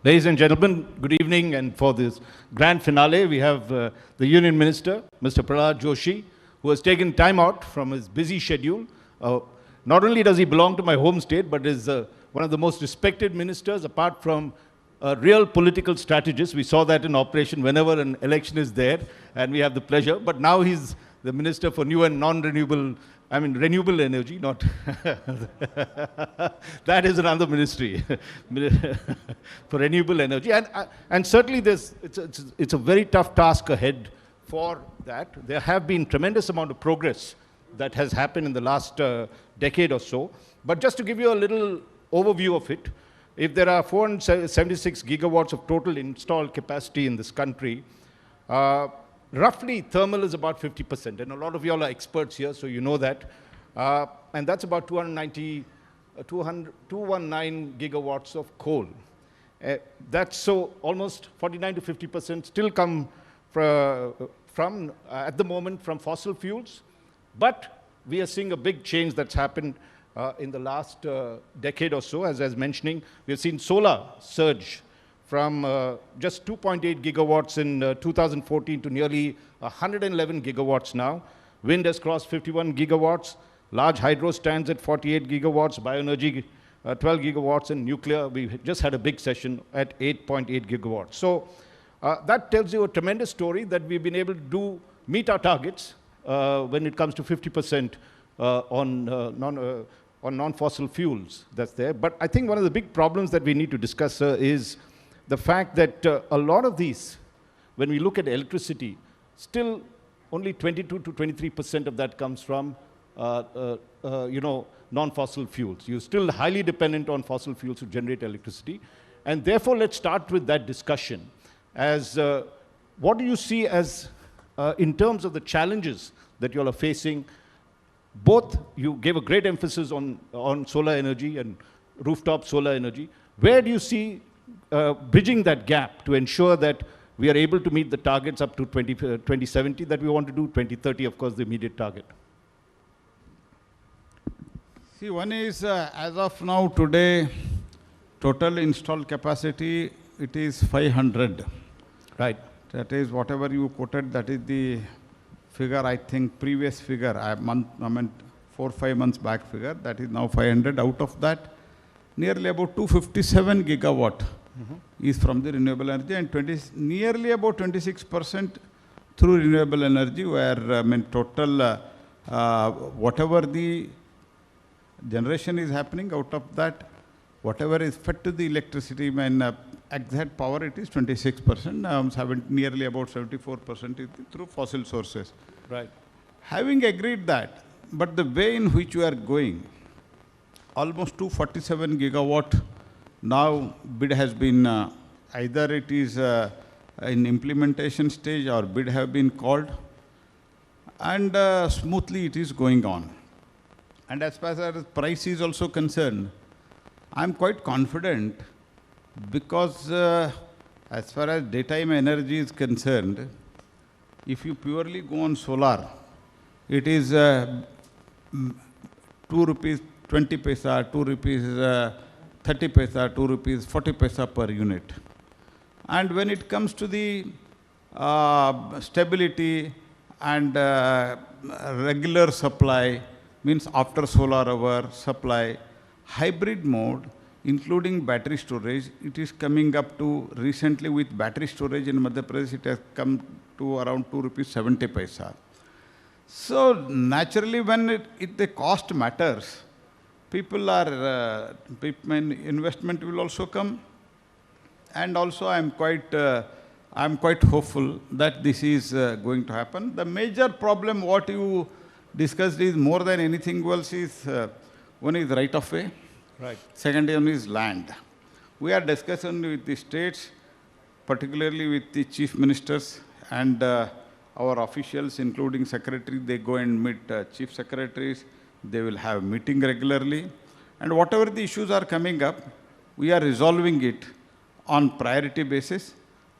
Ladies and gentlemen, good evening, and for this grand finale, we have the Union Minister, Mr. Prahlad Joshi, who has taken time out from his busy schedule. Not only does he belong to my home state, but is one of the most respected ministers, apart from a real political strategist. We saw that in operation whenever an election is there, and we have the pleasure. But now he's the Minister for New and Non-Renewable, Renewable Energy, not... that is another ministry, for renewable energy. And certainly it's a very tough task ahead for that. There have been tremendous amount of progress that has happened in the last decade or so. But just to give you a little overview of it, if there are 476 gigawatts of total installed capacity in this country, roughly thermal is about 50%, and a lot of you all are experts here, so you know that. And that's about 219 gigawatts of coal. That's so almost 49 to 50% still come from at the moment, from fossil fuels. But we are seeing a big change that's happened in the last decade or so. As I was mentioning, we have seen solar surge from just 2.8 gigawatts in 2014 to nearly 111 gigawatts now. Wind has crossed 51 gigawatts. Large hydro stands at 48 gigawatts. Bioenergy, 12 gigawatts. And nuclear, we just had a big session at 8.8 gigawatts. So that tells you a tremendous story that we've been able to meet our targets when it comes to 50% on non-fossil fuels that's there. But I think one of the big problems that we need to discuss is the fact that a lot of these, when we look at electricity, still only 22 to 23% of that comes from, non-fossil fuels. You're still highly dependent on fossil fuels to generate electricity. And therefore, let's start with that discussion. As what do you see as, in terms of the challenges that you all are facing? Both, you gave a great emphasis on solar energy and rooftop solar energy. Where do you see bridging that gap to ensure that we are able to meet the targets up to 2070 that we want to do, 2030, of course, the immediate target? See, one is, as of now, today, total installed capacity, it is 500. Right. That is whatever you quoted, that is the figure, I think, previous figure, I meant 4 or 5 months back figure, that is now 500. Out of that, nearly about 257 gigawatt is from the renewable energy, and nearly about 26% through renewable energy, where total, whatever the generation is happening, out of that, whatever is fed to the electricity, exact power, it is 26%, nearly about 74% is through fossil sources. Right. Having agreed that, but the way in which you are going, almost 247 gigawatt, now bid has been, either it is in implementation stage or bid have been called, and smoothly it is going on. And as far as price is also concerned, I am quite confident, because as far as daytime energy is concerned, if you purely go on solar, it is 2 rupees 20 paisa, 2 rupees 30 paisa, 2 rupees 40 paisa per unit. And when it comes to the stability and regular supply, means after solar hour supply, hybrid mode, including battery storage, it is coming up to, recently with battery storage in Madhya Pradesh, it has come to around 2 rupees 70 paisa. So naturally, when the cost matters, people are, investment will also come. And also I'm quite hopeful that this is going to happen. The major problem what you discussed is, more than anything else, is one is right of way. Right. Second one is land. We are discussing with the states, particularly with the chief ministers and our officials, including secretary. They go and meet chief secretaries. They will have meeting regularly. And whatever the issues are coming up, we are resolving it on priority basis.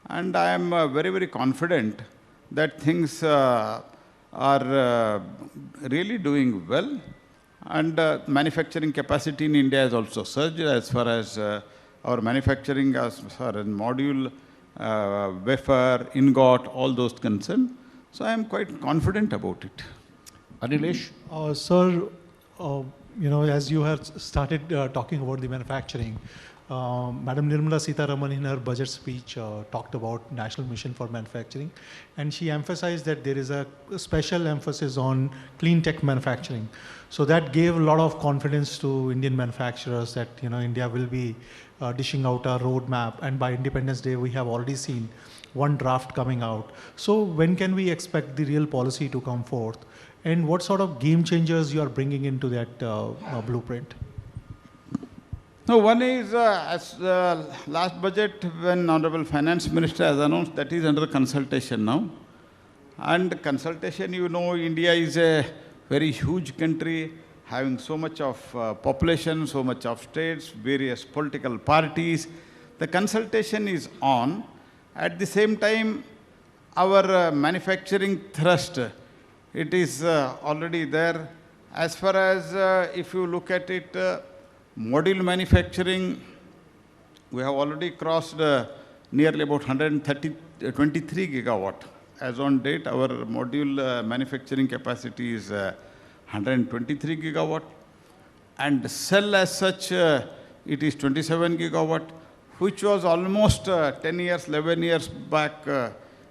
And I am very, very confident that things are really doing well. And manufacturing capacity in India has also surged as far as our manufacturing as far as module, wafer, ingot, all those concerned. So I am quite confident about it. Anilesh? Sir, as you have started talking about the manufacturing, Madam Nirmala Sitharaman in her budget speech talked about National Mission for Manufacturing, and she emphasized that there is a special emphasis on clean tech manufacturing. So that gave a lot of confidence to Indian manufacturers that India will be dishing out a roadmap, and by Independence Day we have already seen one draft coming out. So when can we expect the real policy to come forth, and what sort of game changers you are bringing into that blueprint? No, one is, as last budget, when Honorable Finance Minister has announced, that is under consultation now. And consultation, India is a very huge country, having so much of population, so much of states, various political parties. The consultation is on. At the same time, our manufacturing thrust, it is already there. As far as, if you look at it, module manufacturing, we have already crossed nearly about 123 gigawatt. As on date, our module manufacturing capacity is 123 gigawatt. And cell as such, it is 27 gigawatt, which was almost 10 years, 11 years back.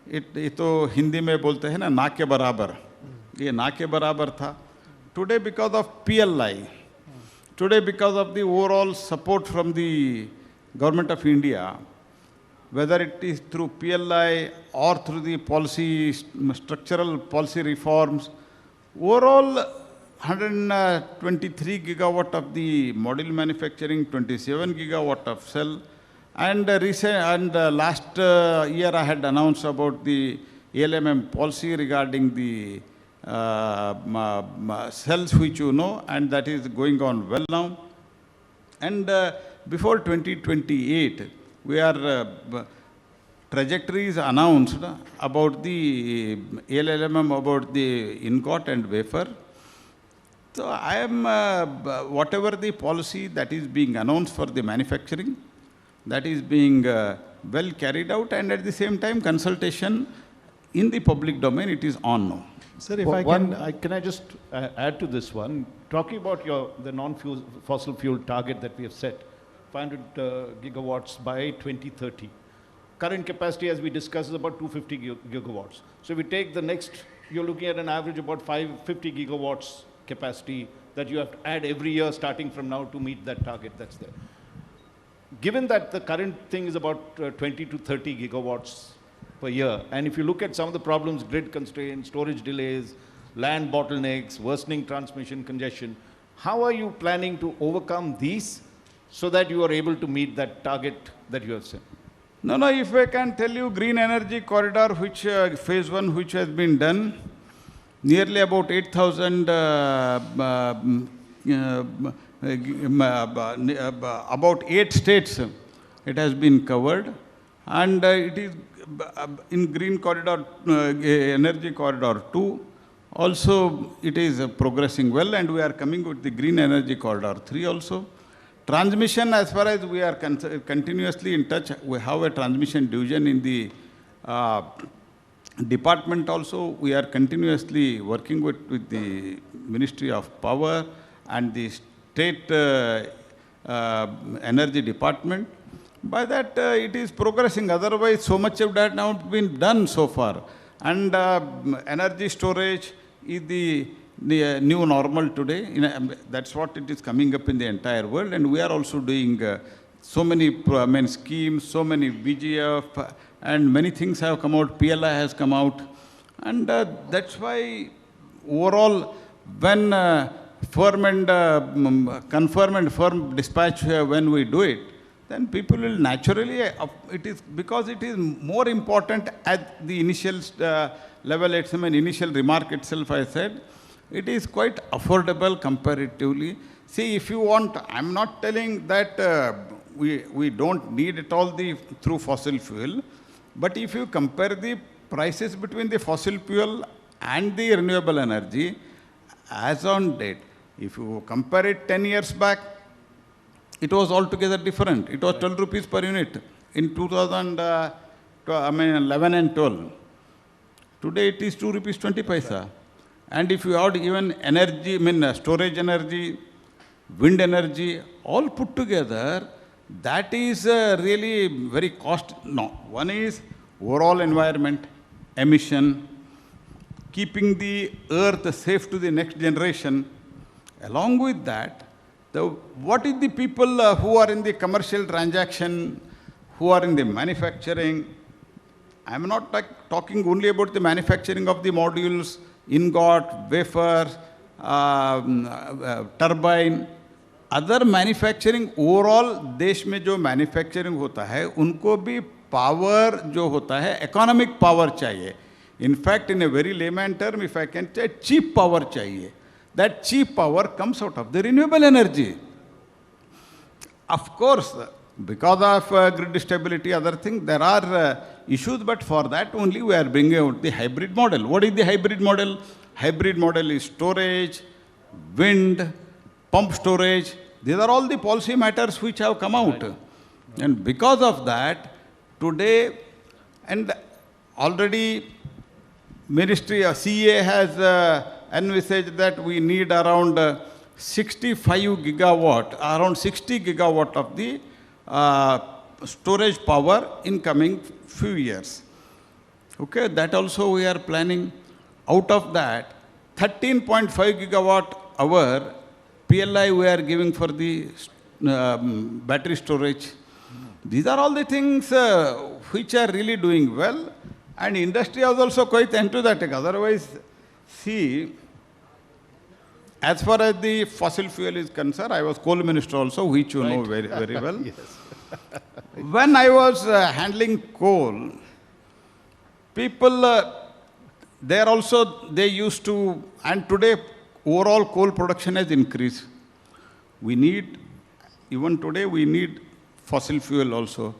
ये तो हिंदी में बोलते हैं ना के बराबर, ये ना के बराबर था. Today, because of PLI, today, because of the overall support from the Government of India, whether it is through PLI or through the policy, structural policy reforms, overall 123 gigawatt of the module manufacturing, 27 gigawatt of cell, and last year I had announced about the ALMM policy regarding the cells, which and that is going on well now. And before 2028, we are trajectories announced about the ALMM, about the ingot and wafer. So I am, whatever the policy that is being announced for the manufacturing, that is being well carried out, and at the same time consultation in the public domain, it is on now. Sir, if can I just add to this one? Talking about the non-fossil fuel target that we have set, 500 gigawatts by 2030. Current capacity, as we discussed, is about 250 gigawatts. So if we take the next, you're looking at an average about 550 gigawatts capacity that you have to add every year starting from now to meet that target that's there. Given that the current thing is about 20 to 30 gigawatts per year, and if you look at some of the problems, grid constraints, storage delays, land bottlenecks, worsening transmission congestion, how are you planning to overcome these so that you are able to meet that target that you have set? No, if I can tell you, Green Energy Corridor, which phase 1, which has been done, nearly about 8,000, about 8 states it has been covered, and it is in Green Corridor, Energy Corridor 2, also it is progressing well, and we are coming with the Green Energy Corridor 3 also. Transmission, as far as we are continuously in touch, we have a transmission division in the department also. We are continuously working with the Ministry of Power and the State Energy Department. By that, it is progressing. Otherwise, so much of that now been done so far. And energy storage is the new normal today. That's what it is coming up in the entire world. And we are also doing so many schemes, so many VGF, and many things have come out. PLI has come out. And that's why overall, when firm and confirm and firm dispatch, when we do it, then people will naturally, it is because it is more important at the initial level, it's an initial remark itself, I said, it is quite affordable comparatively. See, if you want, I'm not telling that we don't need it all through fossil fuel, but if you compare the prices between the fossil fuel and the renewable energy, as on date, if you compare it 10 years back, it was altogether different. It was 12 rupees per unit in 2011 and 12. Today it is 2 rupees 20 paisa. And if you add even energy, storage energy, wind energy, all put together, that is really very cost. No, one is overall environment, emission, keeping the earth safe to the next generation. Along with that, what is the people who are in the commercial transaction, who are in the manufacturing? I'm not talking only about the manufacturing of the modules, ingot, wafers, turbine. Other manufacturing, overall देश में जो manufacturing होता है, उनको भी power जो होता है, economic power चाहिए. In fact, in a very layman term, if I can say, cheap power चाहिए. That cheap power comes out of the renewable energy. Of course, because of grid stability, other things, there are issues, but for that only we are bringing out the hybrid model. What is the hybrid model? Hybrid model is storage, wind, pump storage. These are all the policy matters which have come out. Right. And because of that, today, and already Ministry of CA has envisaged that we need around 65 gigawatt, around 60 gigawatt of the storage power in coming few years. Okay, that also we are planning. Out of that, 13.5 gigawatt hour PLI we are giving for the battery storage. These are all the things which are really doing well, and industry is also quite enthusiastic. Otherwise, see, as far as the fossil fuel is concerned, I was coal minister also, which you know very, very well. Yes. When I was handling coal, people, they used to, and today overall coal production has increased. We need, even today we need fossil fuel also.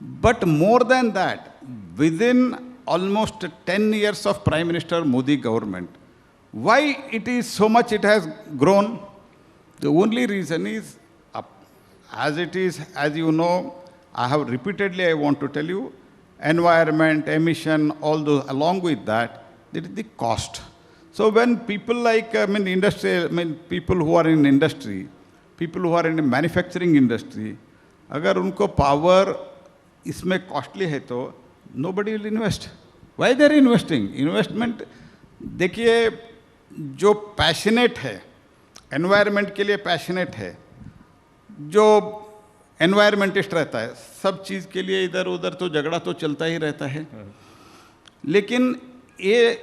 But more than that, within almost 10 years of Prime Minister Modi government, why it is so much it has grown? The only reason is, as it is, as you know, I have repeatedly, I want to tell you, environment, emission, all those, along with that, there is the cost. So when people like, people who are in industry, people who are in the manufacturing industry, अगर उनको power इसमें costly है तो nobody will invest. Why they are investing? Investment, देखिए, जो passionate है, environment के लिए passionate है, जो environmentist रहता है, सब चीज़ के लिए इधर उधर तो झगड़ा तो चलता ही रहता है. लेकिन ये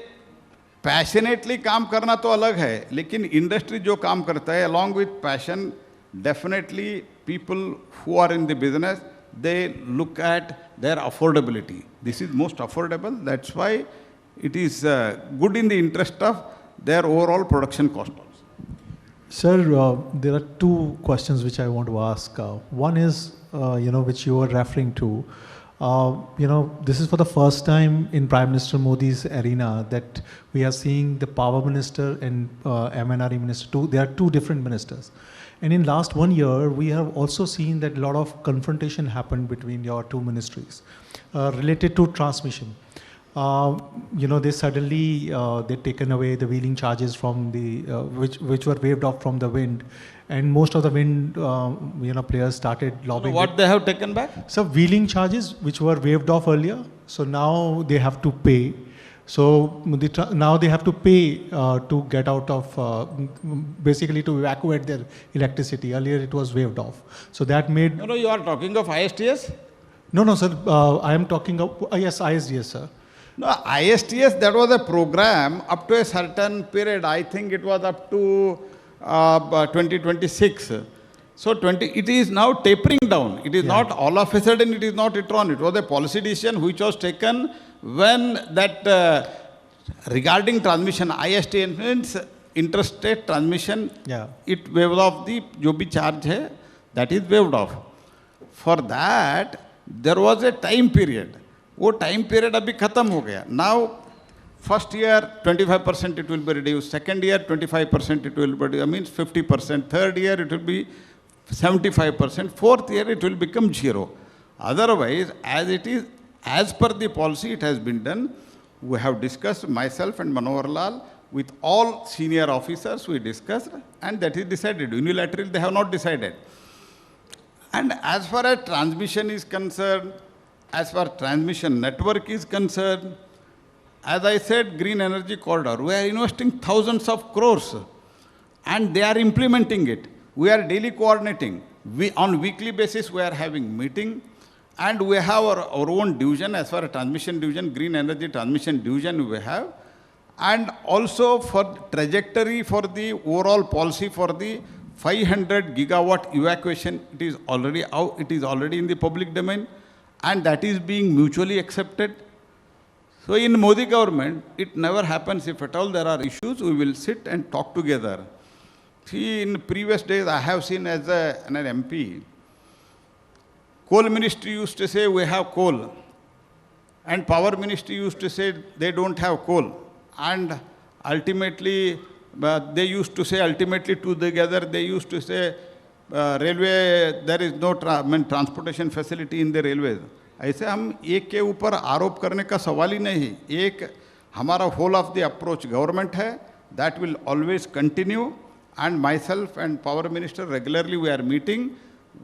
पैशनेटली काम करना तो अलग है, लेकिन इंडस्ट्री जो काम करता है along with passion, definitely people who are in the business, they look at their affordability. This is most affordable. That's why it is good in the interest of their overall production cost also. Sir, there are two questions which I want to ask. One is, which you were referring to. This is for the first time in Prime Minister Modi's arena that we are seeing the power minister and MNRE minister. They are two different ministers. And in last 1 year, we have also seen that a lot of confrontation happened between your two ministries related to transmission. They suddenly they taken away the wheeling charges from the which were waived off from the wind, and most of the wind players started lobbying. What they have taken back? So wheeling charges which were waived off earlier, so now they have to pay. So now they have to pay to get out of basically to evacuate their electricity. Earlier it was waived off. So that made. No, you are talking of ISTS? No, sir. I am talking of yes, ISDS, sir. No, ISTS, that was a program up to a certain period. I think it was up to 2026. So it is now tapering down. It is not all of a sudden, it is not withdrawn. It was a policy decision which was taken when that regarding transmission, ISTS means interstate transmission, it waived off the jo bhi charge hai, that is waived off. For that, there was a time period. वो time period अभी खत्म हो गया. Now first year 25% it will be reduced, second year 25% it will be reduced, means 50%, third year it will be 75%. Fourth year, it will become 0. Otherwise, as it is, as per the policy, it has been done. We have discussed, myself and Manohar Lal, with all senior officers, we discussed, and that is decided. Unilaterally, they have not decided. And as far as transmission is concerned, as far as transmission network is concerned, as I said, Green Energy Corridor, we are investing thousands of crores, and they are implementing it. We are daily coordinating. On weekly basis, we are having meeting, and we have our own division, as far as transmission division, Green Energy Transmission Division we have. And also for trajectory for the overall policy for the 500 gigawatt evacuation, it is already out, it is already in the public domain, and that is being mutually accepted. So in Modi government, it never happens. If at all there are issues, we will sit and talk together. See, in previous days, I have seen as an MP, coal ministry used to say we have coal, and power ministry used to say they don't have coal. And ultimately, they used to say, ultimately together, they used to say, railway, there is no transportation facility in the railways. ऐसे हम एक के ऊपर आरोप करने का सवाल ही नहीं है. एक हमारा whole of the approach government है, that will always continue. And myself and power minister regularly we are meeting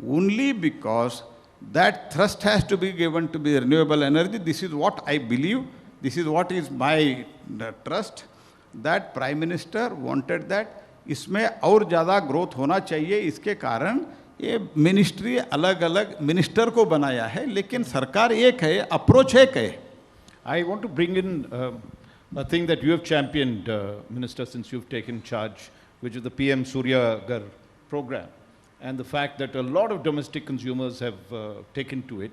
only because that thrust has to be given to be renewable energy. This is what I believe. This is what is my trust, that Prime Minister wanted that इसमें और ज़्यादा growth होना चाहिए. इसके कारण ये ministry अलग-अलग minister को बनाया है, लेकिन सरकार एक है, approach एक है. I want to bring in a thing that you have championed, Minister, since you've taken charge, which is the PM Surya Ghar program, and the fact that a lot of domestic consumers have taken to it.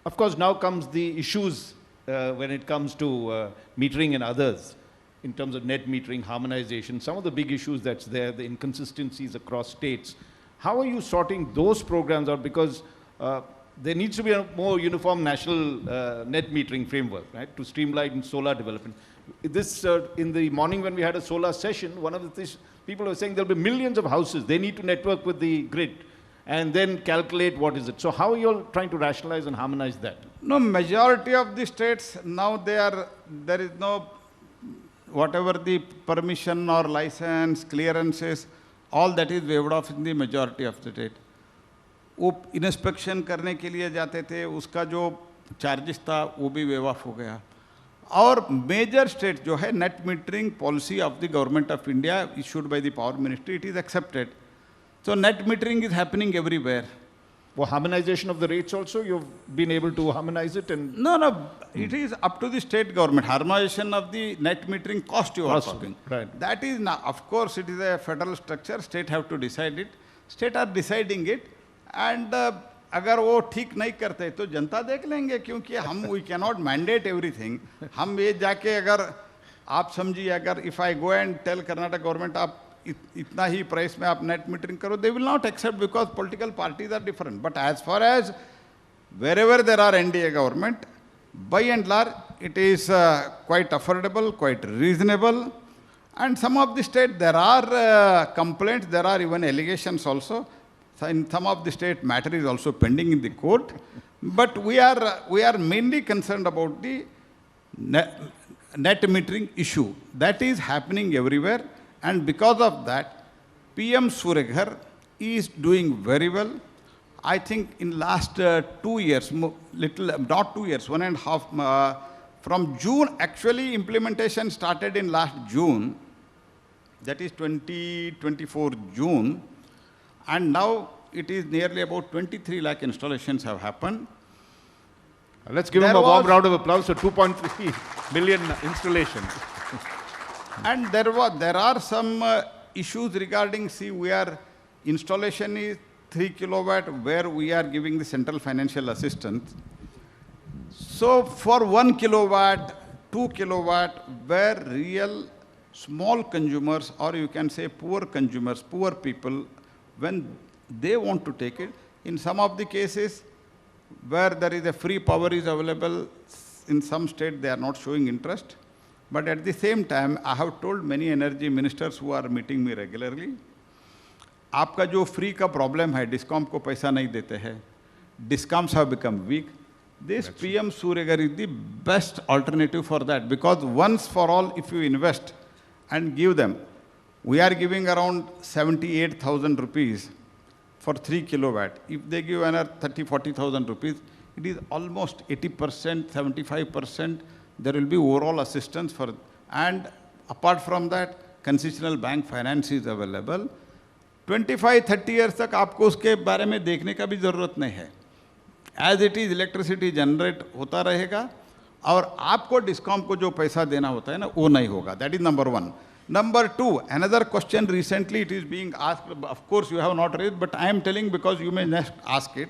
Of course, now comes the issues when it comes to metering and others, in terms of net metering, harmonization, some of the big issues that's there, the inconsistencies across states. How are you sorting those programs out? Because there needs to be a more uniform national net metering framework, right, to streamline solar development. This, in the morning when we had a solar session, one of the things, people were saying there'll be millions of houses. They need to network with the grid and then calculate what is it. So how are you all trying to rationalize and harmonize that? No, majority of the states, now there is no, whatever the permission or license, clearances, all that is waived off in the majority of the state. वो inspection करने के लिए जाते थे, उसका जो charges था, वो भी waive off हो गया. Our major state जो है net metering policy of the government of India issued by the power ministry, it is accepted. So net metering is happening everywhere. For harmonization of the rates also, you've been able to harmonize it? And No, it is up to the state government. Harmonization of the net metering cost you are talking. Right. That is now, of course, it is a federal structure. State have to decide it. State are deciding it, and अगर वो ठीक नहीं करते तो जनता देख लेंगे, क्योंकि हम we cannot mandate everything. हम ये जाके अगर आप समझिए, अगर if I go and tell Karnataka government आप इतना ही प्राइस में आप नेट मीटरिंग करो, they will not accept because political parties are different. But as far as wherever there are NDA government, by and large, it is quite affordable, quite reasonable. And some of the state, there are complaints, there are even allegations also. So in some of the state, matter is also pending in the court. But we are mainly concerned about the net metering issue. That is happening everywhere. And because of that, PM Surya Ghar is doing very well. I think in last 2 years, not 2 years, 1.5, from June, actually implementation started in last June, that is 2024 June, and now it is nearly about 23 lakh installations have happened. Let's give him a warm round of applause for 2.3 million installations. And there are some issues regarding, see, installation is 3 kilowatt, where we are giving the central financial assistance. So for 1 kilowatt, 2 kilowatt, where real small consumers, or you can say poor consumers, poor people, when they want to take it, in some of the cases where there is a free power is available, in some state they are not showing interest. But at the same time, I have told many energy ministers who are meeting me regularly, आपका जो free का problem है, discom को पैसा नहीं देते हैं, discoms have become weak. This PM Suryagarh is the best alternative for that, because once for all, if you invest and give them, we are giving around 78,000 rupees for 3 kilowatt. If they give another 40,000 rupees, it is almost 80%, 75%. There will be overall assistance for, and apart from that, concessional bank finance is available. 25-30 years तक आपको उसके बारे में देखने का भी ज़रूरत नहीं है. As it is, electricity generate होता रहेगा और आपको डिस्कॉम को जो पैसा देना होता है ना, वो नहीं होगा. That is number 1. Number 2, another question recently it is being asked, of course you have not raised, but I am telling because you may next ask it,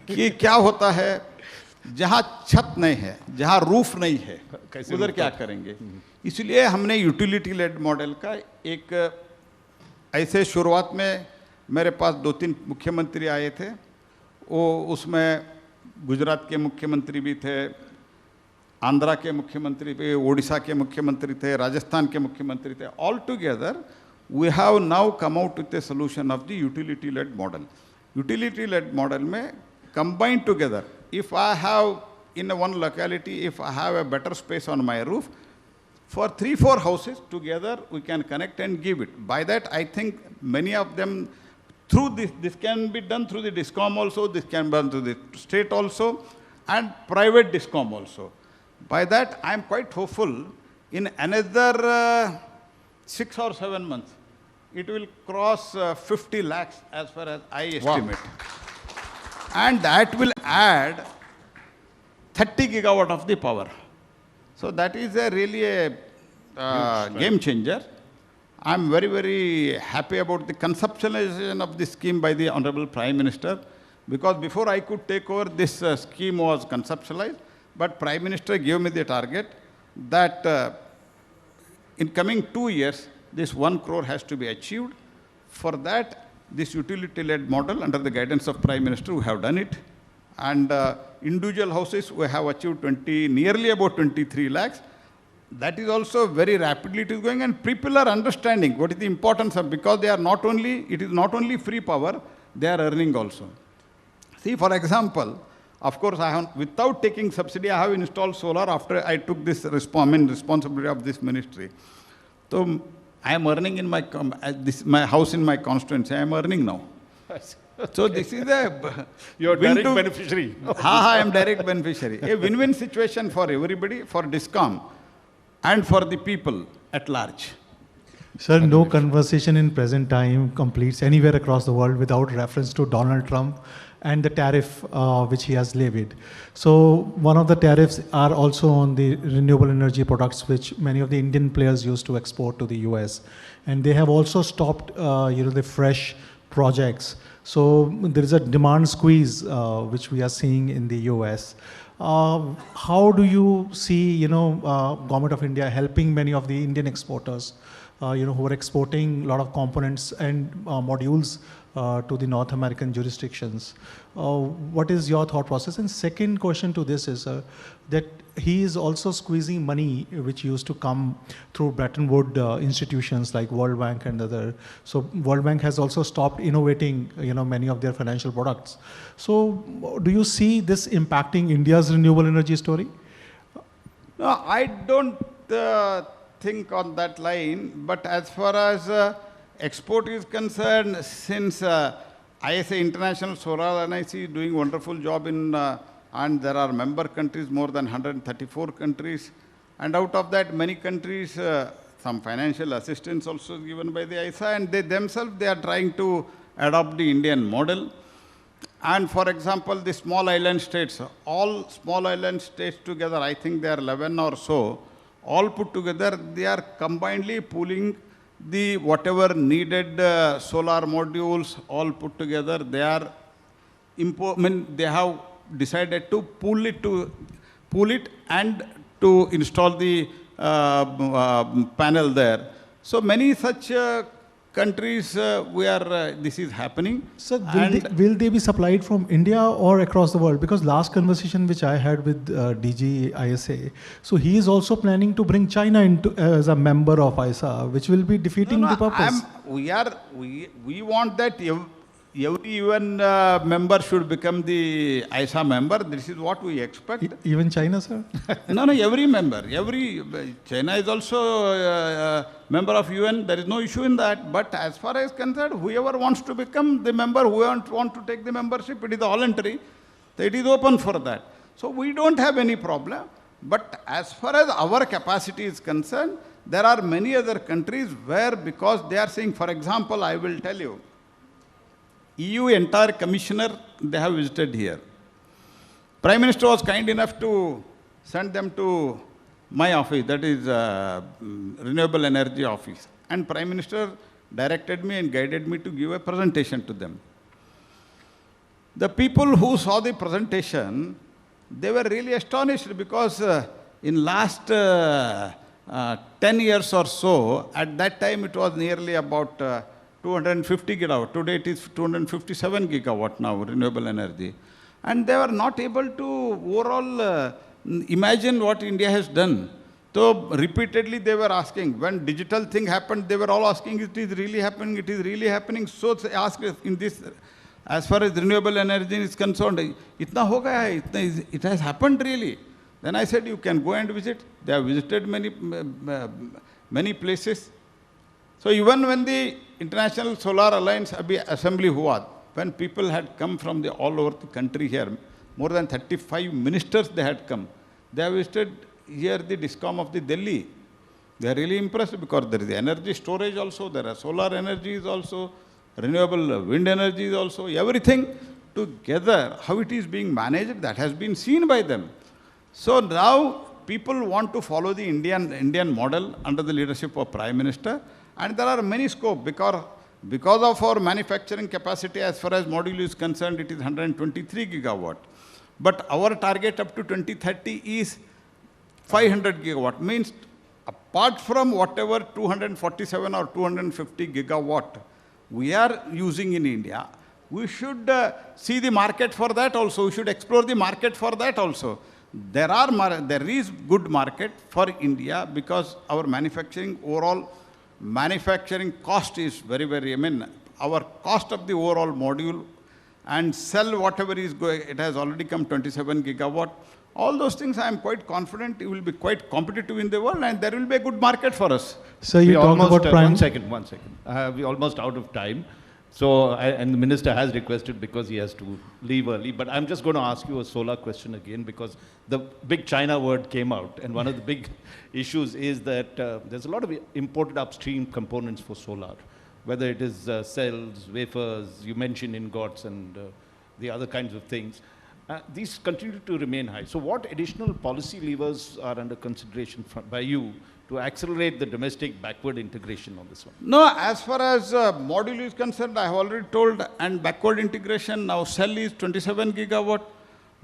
कि क्या होता है जहाँ छत नहीं है, जहाँ रूफ नहीं है, उधर क्या करेंगे. इसलिए हमने यूटिलिटी लेड मॉडल का एक ऐसे शुरुआत में मेरे पास 2-3 मुख्यमंत्री आए थे. वो उसमें गुजरात के मुख्यमंत्री भी थे, आंध्रा के मुख्यमंत्री भी, ओडिशा के मुख्यमंत्री थे, राजस्थान के मुख्यमंत्री थे. All together we have now come out with a solution of the utility led model. Utility led model में combined together, if I have in one locality, if I have a better space on my roof, for 3-4 houses together we can connect and give it. By that I think many of them, through this can be done through the discom also, this can be done through the state also, and private discom also. By that I am quite hopeful in another 6 or 7 months it will cross 50 lakhs as far as I estimate. Wow. And that will add 30 gigawatt of the power. So that is really a game changer. I am very, very happy about the conceptualization of this scheme by the Honorable Prime Minister, because before I could take over, this scheme was conceptualized, but Prime Minister gave me the target that in coming 2 years, this 1 crore has to be achieved. For that, this utility-led model under the guidance of Prime Minister, we have done it. And individual houses, we have achieved nearly about 23 lakhs. That is also very rapidly it is going, and people are understanding what is the importance of, because they are not only, it is not only free power, they are earning also. See, for example, of course, I have, without taking subsidy, I have installed solar after I took this responsibility of this ministry. So I am earning in my house in my constituency, I am earning now. So this is a... You are direct beneficiary. I am direct beneficiary. A win-win situation for everybody, for DISCOM and for the people at large. Sir, no conversation in present time completes anywhere across the world without reference to Donald Trump and the tariff which he has levied. So one of the tariffs are also on the renewable energy products which many of the Indian players used to export to the US. And they have also stopped the fresh projects. So there is a demand squeeze which we are seeing in the US. How do you see Government of India helping many of the Indian exporters who are exporting a lot of components and modules to the North American jurisdictions? What is your thought process? And second question to this is that he is also squeezing money which used to come through Bretton Woods institutions like World Bank and other. So World Bank has also stopped innovating many of their financial products. So do you see this impacting India's renewable energy story? No, I don't think on that line, but as far as export is concerned, since ISA International Solar Energy is doing wonderful job in, and there are member countries, more than 134 countries, and out of that many countries, some financial assistance also given by the ISA, and they themselves, they are trying to adopt the Indian model. And for example, the small island states, all small island states together, I think they are 11 or so, all put together, they are combinedly pooling the whatever needed solar modules, all put together, they are they have decided to pool it and to install the panel there. So many such countries this is happening. Sir, will they be supplied from India or across the world? Because last conversation which I had with DG ISA, so he is also planning to bring China into as a member of ISA, which will be defeating the purpose. We want that every UN member should become the ISA member. This is what we expect. Even China, sir? No, every member. China is also a member of UN. There is no issue in that. But as far as concerned, whoever wants to become the member, who want to take the membership, it is voluntary. It is open for that. So we don't have any problem. But as far as our capacity is concerned, there are many other countries where, because they are saying, for example, I will tell you, EU entire commissioner, they have visited here. Prime Minister was kind enough to send them to my office, that is Renewable Energy office. And Prime Minister directed me and guided me to give a presentation to them. The people who saw the presentation, they were really astonished because in last 10 years or so, at that time it was nearly about 250 gigawatt. Today it is 257 gigawatt now, renewable energy. And they were not able to overall imagine what India has done. So repeatedly they were asking, when digital thing happened, they were all asking, it is really happening, it is really happening. So they asked in this, as far as renewable energy is concerned, itna ho gaya hai, it has happened really. Then I said, you can go and visit. They have visited many places. So even when the International Solar Alliance Assembly hua, when people had come from all over the country here, more than 35 ministers they had come. They have visited here the DISCOM of the Delhi. They are really impressed because there is energy storage also, there are solar energies also, renewable wind energy is also, everything together, how it is being managed, that has been seen by them. So now people want to follow the Indian model under the leadership of Prime Minister. And there are many scope because of our manufacturing capacity as far as module is concerned, it is 123 gigawatt. But our target up to 2030 is 500 gigawatt. Means apart from whatever 247 or 250 gigawatt we are using in India, we should see the market for that also. We should explore the market for that also. There is good market for India because our overall manufacturing cost is very, our cost of the overall module and cell, whatever is going, it has already come 27 gigawatt. All those things I am quite confident it will be quite competitive in the world and there will be a good market for us. So you talked about Prime... One second. We're almost out of time. So, and the minister has requested because he has to leave early, but I'm just going to ask you a solar question again because the big China word came out and one of the big issues is that there's a lot of imported upstream components for solar, whether it is cells, wafers, you mentioned ingots and the other kinds of things. These continue to remain high. So what additional policy levers are under consideration by you to accelerate the domestic backward integration on this one? No, as far as module is concerned, I have already told, and backward integration, now cell is 27 gigawatt,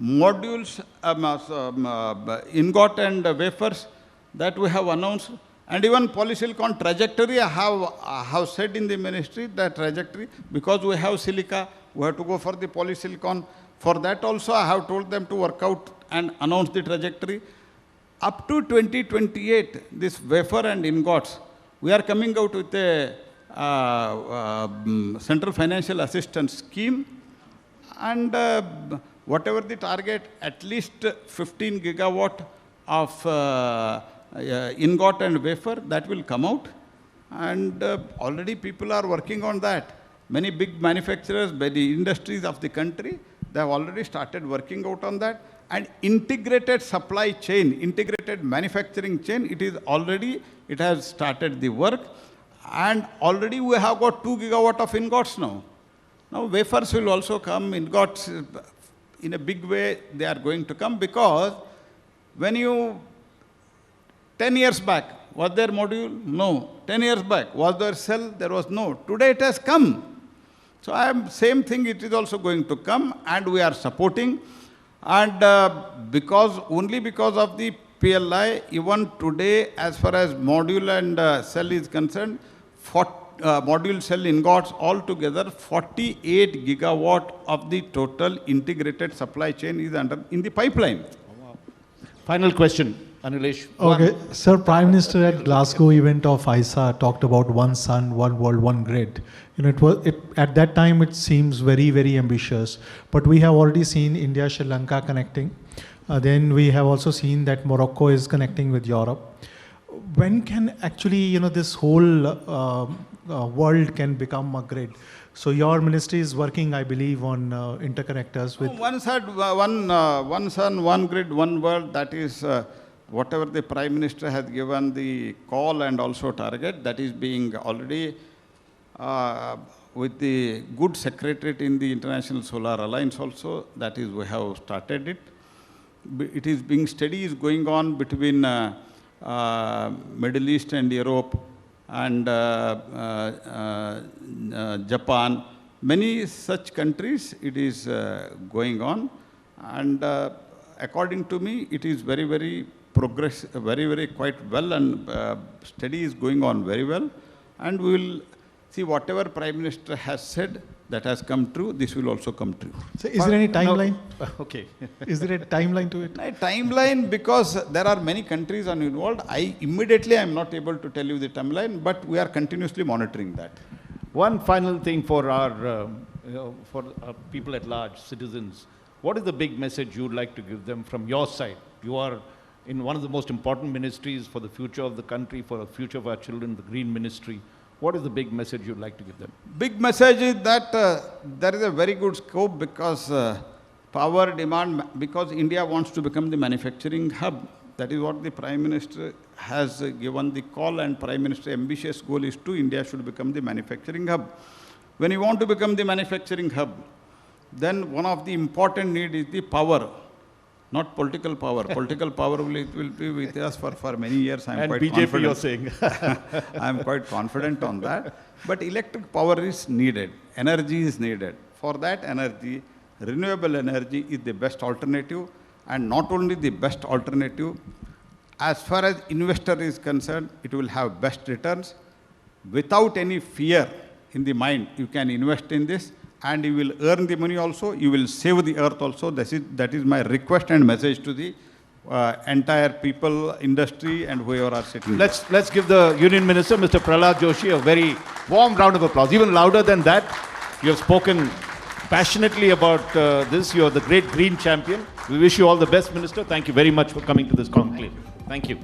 modules, ingot and wafers, that we have announced, and even polysilicon trajectory, I have said in the ministry that trajectory, because we have silica, we have to go for the polysilicon. For that also, I have told them to work out and announce the trajectory. Up to 2028, this wafer and ingots, we are coming out with a central financial assistance scheme and whatever the target, at least 15 gigawatt of ingot and wafer, that will come out. And already people are working on that. Many big manufacturers, many industries of the country, they have already started working out on that. And integrated supply chain, integrated manufacturing chain, it has started the work. And already we have got 2 gigawatt of ingots now. Now wafers will also come, ingots in a big way they are going to come because when you, 10 years back, was there module? No. 10 years back, was there cell? There was no. Today it has come. So same thing, it is also going to come and we are supporting. And only because of the PLI, even today, as far as module and cell is concerned, module cell ingots, altogether 48 gigawatt of the total integrated supply chain is in the pipeline. Final question, Anilesh. Okay, Sir, Prime Minister at Glasgow event of ISA talked about one sun, one world, one grid. You know, at that time it seems very, very ambitious, but we have already seen India, Sri Lanka connecting. Then we have also seen that Morocco is connecting with Europe. When can actually, you know, this whole world can become a grid? So your ministry is working, I believe, on interconnectors with... One sun, one grid, one world, that is whatever the Prime Minister has given the call and also target, that is being already with the good secretariat in the International Solar Alliance also, that is we have started it. It is being study is going on between Middle East and Europe and Japan. Many such countries it is going on, and according to me it is very, very very quite well, and study is going on very well, and we will see whatever Prime Minister has said that has come true, this will also come true. So is there any timeline? No. Okay. Is there a timeline to it? A timeline, because there are many countries involved. I am not able to tell you the timeline, but we are continuously monitoring that. One final thing for our people at large, citizens. What is the big message you would like to give them from your side? You are in one of the most important ministries for the future of the country, for the future of our children, the Green Ministry. What is the big message you'd like to give them? Big message is that there is a very good scope, because power demand, because India wants to become the manufacturing hub. That is what the Prime Minister has given the call, and Prime Minister ambitious goal is to India should become the manufacturing hub. When you want to become the manufacturing hub, then one of the important need is the power. Not political power. Political power will be with us for many years. And quite BJP confident. You're saying. I am quite confident on that. But electric power is needed. Energy is needed. For that energy, renewable energy is the best alternative. And not only the best alternative, as far as investor is concerned, it will have best returns. Without any fear in the mind, you can invest in this, and you will earn the money also, you will save the earth also. That is my request and message to the entire people, industry, and whoever are sitting. Let's give the Union Minister, Mr. Prahlad Joshi, a very warm round of applause. Even louder than that. You have spoken passionately about this. You are the great green champion. We wish you all the best, Minister. Thank you very much for coming to this conclave. Thank you.